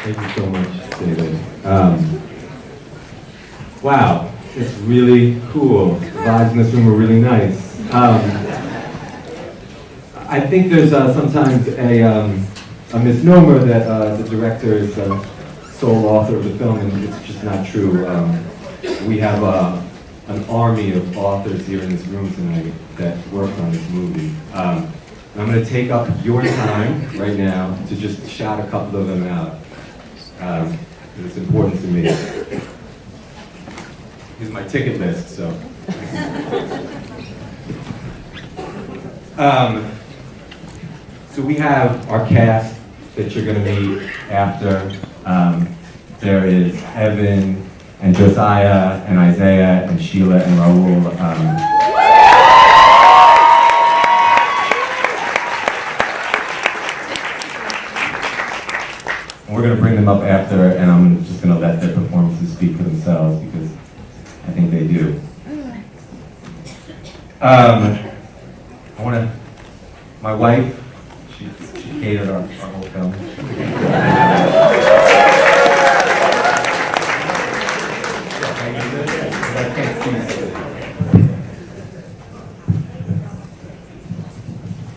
Thank you so much, David. Wow, it's really cool. The vibes in this room are really nice. I think there's sometimes a misnomer that the director is the sole author of the film, and it's just not true. We have an army of authors here in this room tonight that worked on this movie. I'm going to take up your time right now to just shout a couple of them out. It's important to me. Here's my ticket list, so. So we have our cast that you're going to meet after. There is Evan and Josiah and Isaiah and Sheila and Raul. We're going to bring them up after, and I'm just going to let their performances speak for themselves because I think they do. My wife, she catered our whole film.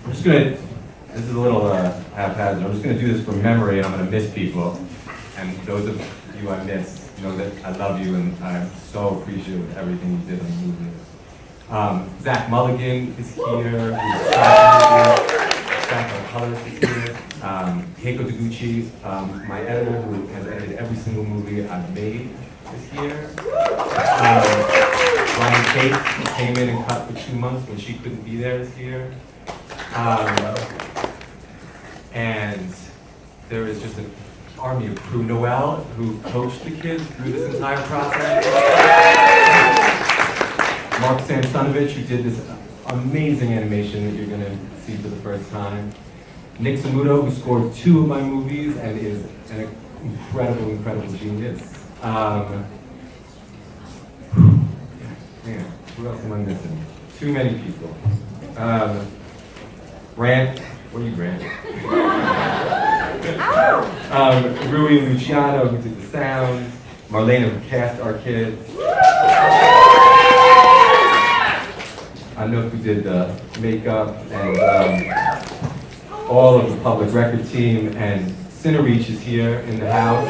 I'm just going to, this is a little haphazard, I'm just going to do this from memory, and I'm going to miss people. And those of you I miss, know that I love you, and I'm so appreciative of everything you did on the movie. Zak Mulligan is here. Zak, our colorist, is here. Keiko Deguchi, my editor, who has edited every single movie I've made, is here. Ryan Cates, who came in and cut for 2 months when she couldn't be there, is here. And there is just an army of crew. Noel, who coached the kids through this entire process. Samsonovich, who did this amazing animation that you're going to see for the first time. Nick Samuto, who scored 2 of my movies and is an incredible genius. Man, who else am I missing? Too many people. Grant, what are you, Grant? Rui and Luciano, who did the sound. Marlena, who cast our kids. Anouk, who did the makeup, and all of the public record team, and Cinereach is here in the house.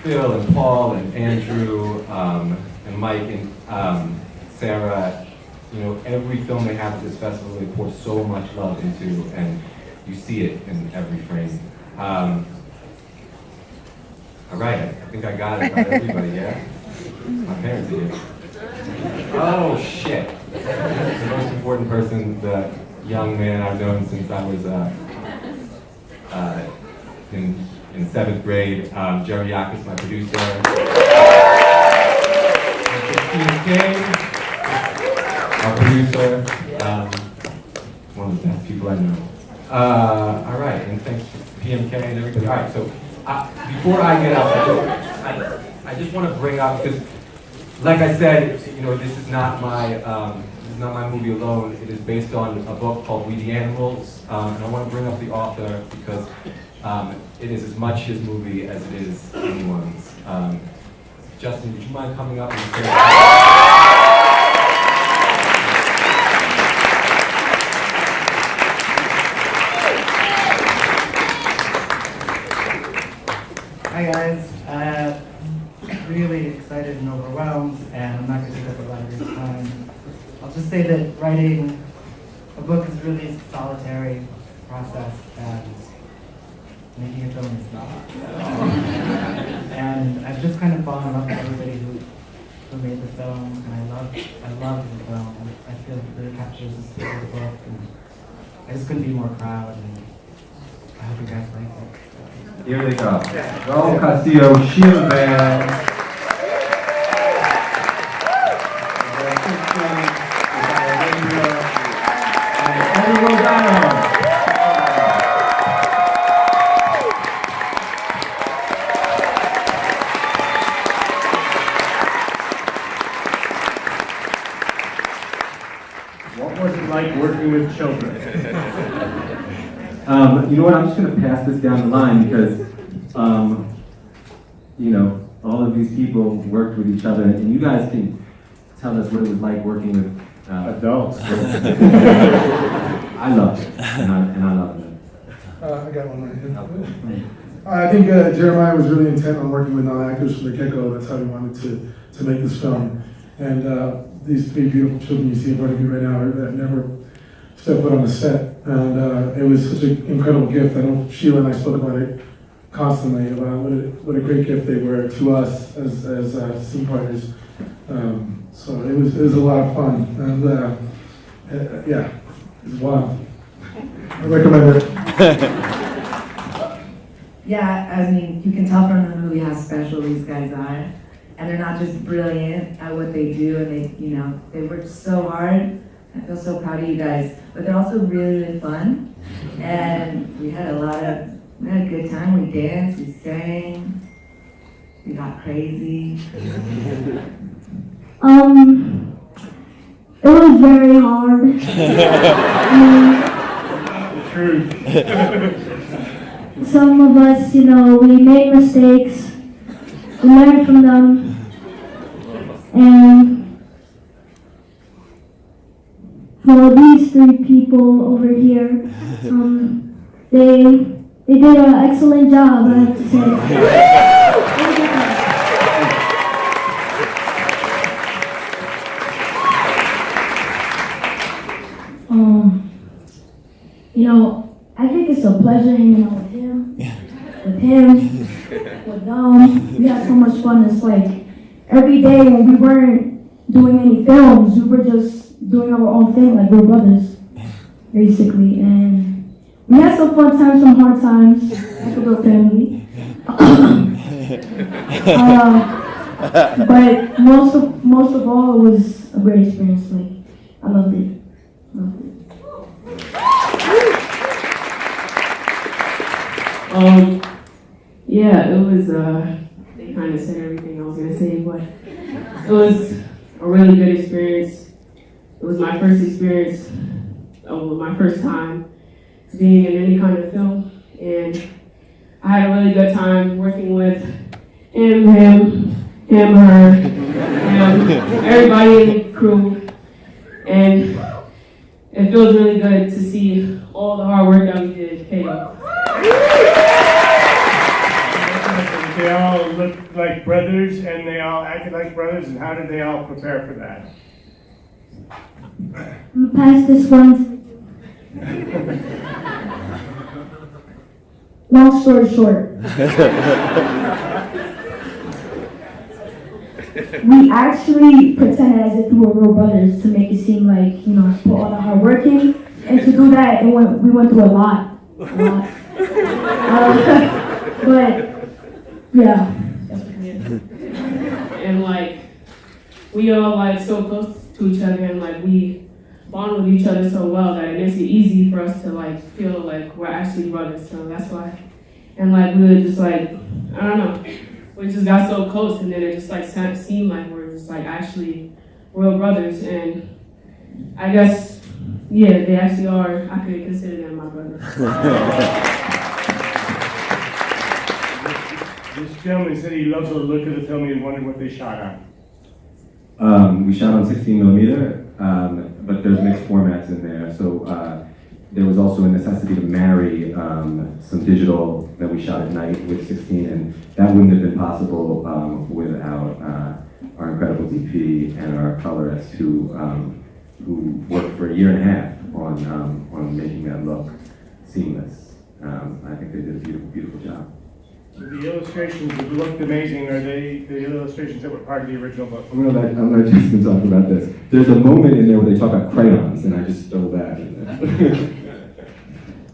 Phil and Paul and Andrew and Mike and Sarah. You know, every film they have at this festival, they pour so much love into, and you see it in every frame. All right, I think I got everybody, yeah? My parents are here. Oh, shit. The most important person, the young man I've known since I was in 7th grade. Jerry Yaches, my producer. Christina, our producer. One of the best people I know. All right, and thanks to PMK and everybody. All right, so before I get up, I just want to bring up, because, like I said, you know, this is not my movie alone. It is based on a book called We the Animals, and I want to bring up the author because it is as much his movie as it is anyone's. Justin, would you mind coming up and saying? Hi guys, really excited and overwhelmed, and I'm not going to take up a lot of your time. I'll just say that writing a book is really a solitary process, and making a film is not. And I've just kind of fallen in love with everybody who made the film, and I love the film. I feel it really captures the spirit of the book, and I just couldn't be more proud, and I hope you guys like it. Here they go. Raul, Castillo, Sheila Band. And Rosado. What was it like working with children? You know what? I'm just going to pass this down the line because, you know, all of these people worked with each other, and you guys can tell us what it was like working with adults. I love it, and I love them. I got one right here. I think Jeremiah was really intent on working with non-actors from the get-go. That's how he wanted to make this film. And these three beautiful children you see in front of you right now that never stepped foot on the set. And it was such an incredible gift. I know Sheila and I spoke about it constantly, about what a great gift they were to us as scene partners. So it was a lot of fun. And yeah, it was wild. I recommend it. Yeah, I mean, you can tell from the movie how special these guys are. And they're not just brilliant at what they do, and they work so hard. I feel so proud of you guys. But they're also really, really fun. And we had a good time. We danced, we sang, we got crazy. It was very hard. Truth. Some of us, we made mistakes. We learned from them. And for these three people over here, they did an excellent job, I have to say. I think it's a pleasure hanging out with him, with them. We had so much fun. It's like every day when we weren't doing any films, we were just doing our own thing, like we're brothers, basically. And we had some fun times, some hard times, like a little family. But most of all, it was a great experience. Like, I loved it. Yeah, it was, they kind of said everything I was going to say, but it was a really good experience. It was my first experience, my first time being in any kind of film, and I had a really good time working with him, her, everybody in the crew, and it feels really good to see all the hard work that we did pay off. They all looked like brothers and they all acted like brothers, and how did they all prepare for that? I'm gonna pass this one. Long story short. We actually pretended as if we were real brothers to make it seem like, put all the hard work in. And to do that, we went through a lot. But, yeah. And we all so close to each other, and we bond with each other so well that it makes it easy for us to feel like we're actually brothers. So that's why. And we were just I don't know, we just got so close, and then it just seemed like we're just actually real brothers. And I guess, yeah, they actually are. I could consider them my brothers. This gentleman said he loved the look of the film and wondered what they shot on. We shot on 16mm, but there's mixed formats in there. So there was also a necessity to marry some digital that we shot at night with 16, and that wouldn't have been possible without our incredible DP and our colorist who worked for a year and a half on making that look seamless. I think they did a beautiful, beautiful job. The illustrations that looked amazing, are they the illustrations that were part of the original book? I'm gonna let Justin talk about this. There's a moment in there where they talk about crayons, and I just stole that in there.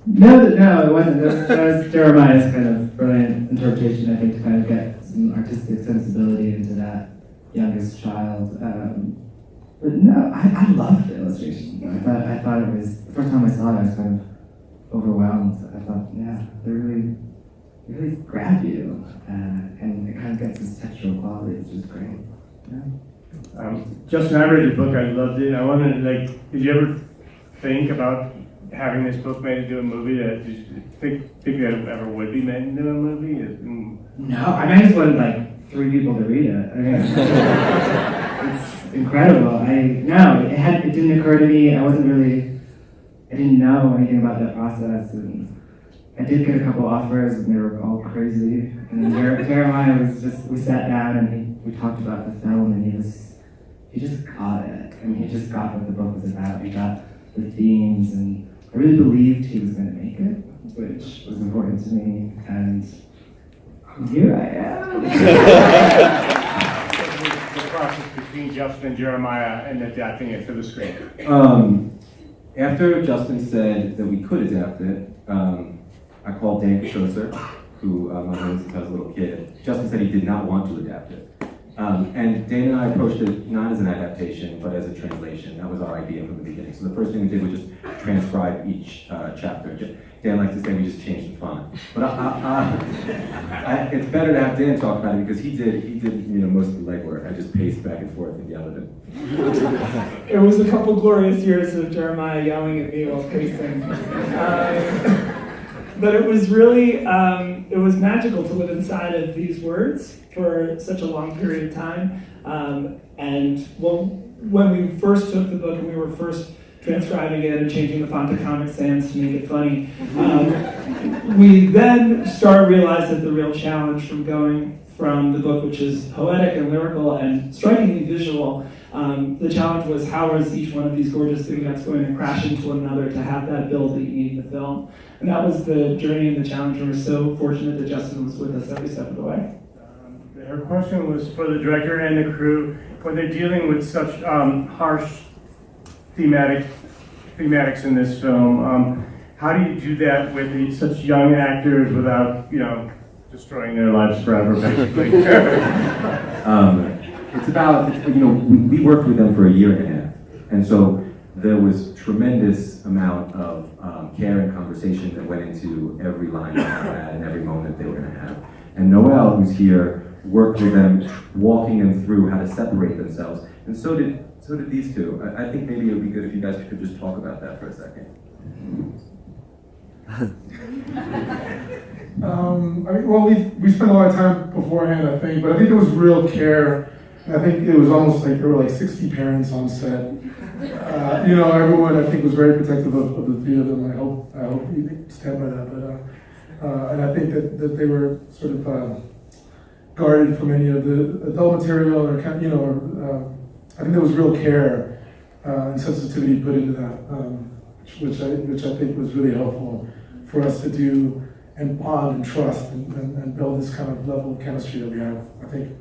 No, it wasn't. That was Jeremiah's kind of brilliant interpretation, I think, to kind of get some artistic sensibility into that youngest child. But no, I loved the illustration. I thought it was, the first time I saw it, I was kind of overwhelmed. I thought, yeah, they really grab you, and it kind of gets this textural quality, which is great. Yeah. Justin, I read the book, I loved it. I wanted did you ever think about having this book made into a movie that you think it ever would be made into a movie? No, I mean, I just wanted like 3 people to read it. I mean, it's incredible. It didn't occur to me. I didn't know anything about that process, and I did get a couple offers, and they were all crazy. And then Jeremiah we sat down and we talked about the film, and he just got it. I mean, he just got what the book was about. He got the themes, and I really believed he was going to make it, which was important to me, and here I am. The process between Justin and Jeremiah and adapting it for the screen. After Justin said that we could adapt it, I called Dan Kitrosser, who I've known since I was a little kid. Justin said he did not want to adapt it. And Dan and I approached it not as an adaptation, but as a translation. That was our idea from the beginning. So the first thing we did was just transcribe each chapter. Dan likes to say we just changed the font. But it's better to have Dan talk about it because he did most of the legwork. I just paced back and forth and yelled at him. It was a couple glorious years of Jeremiah yelling at me while pacing. But it was really, it was magical to live inside of these words for such a long period of time. And when we first took the book and we were first transcribing it and changing the font to Comic Sans to make it funny, we then realized that the real challenge from going from the book, which is poetic and lyrical and strikingly visual, the challenge was how is each one of these gorgeous vignettes going to crash into one another to have that build that you need in the film. And that was the journey and the challenge, and we're so fortunate that Justin was with us every step of the way. Her question was for the director and the crew, when they're dealing with such harsh thematics in this film, how do you do that with such young actors without, destroying their lives forever, basically? It's about, we worked with them for a year and a half. And so there was tremendous amount of care and conversation that went into every line they had and every moment they were going to have. And Noel, who's here, worked with them, walking them through how to separate themselves. And so did these two. I think maybe it would be good if you guys could just talk about that for a second. We spent a lot of time beforehand, I think, but I think there was real care. I think it was almost like there were like 60 parents on set. Everyone I think was very protective of the 3 of them. I hope you stand by that. But and I think that they were sort of guarded from any of the adult material, or I think there was real care and sensitivity put into that, which I think was really helpful for us to do and bond and trust and build this kind of level of chemistry that we have. I think.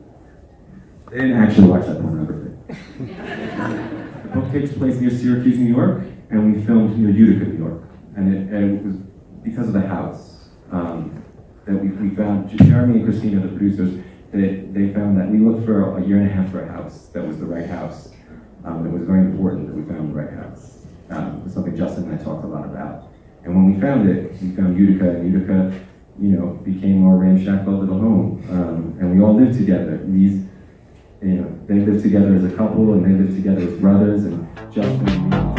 They didn't actually watch that pornography. The book takes place near Syracuse, New York, and we filmed near Utica, New York. And it was because of the house that we found, Jeremy and Christina, the producers, they found that we looked for a year and a half for a house that was the right house. It was very important that we found the right house. It was something Justin and I talked a lot about. And when we found it, we found Utica, and Utica, became our ramshackle little home. And we all lived together. They lived together as a couple, and they lived together as brothers, and Justin and me.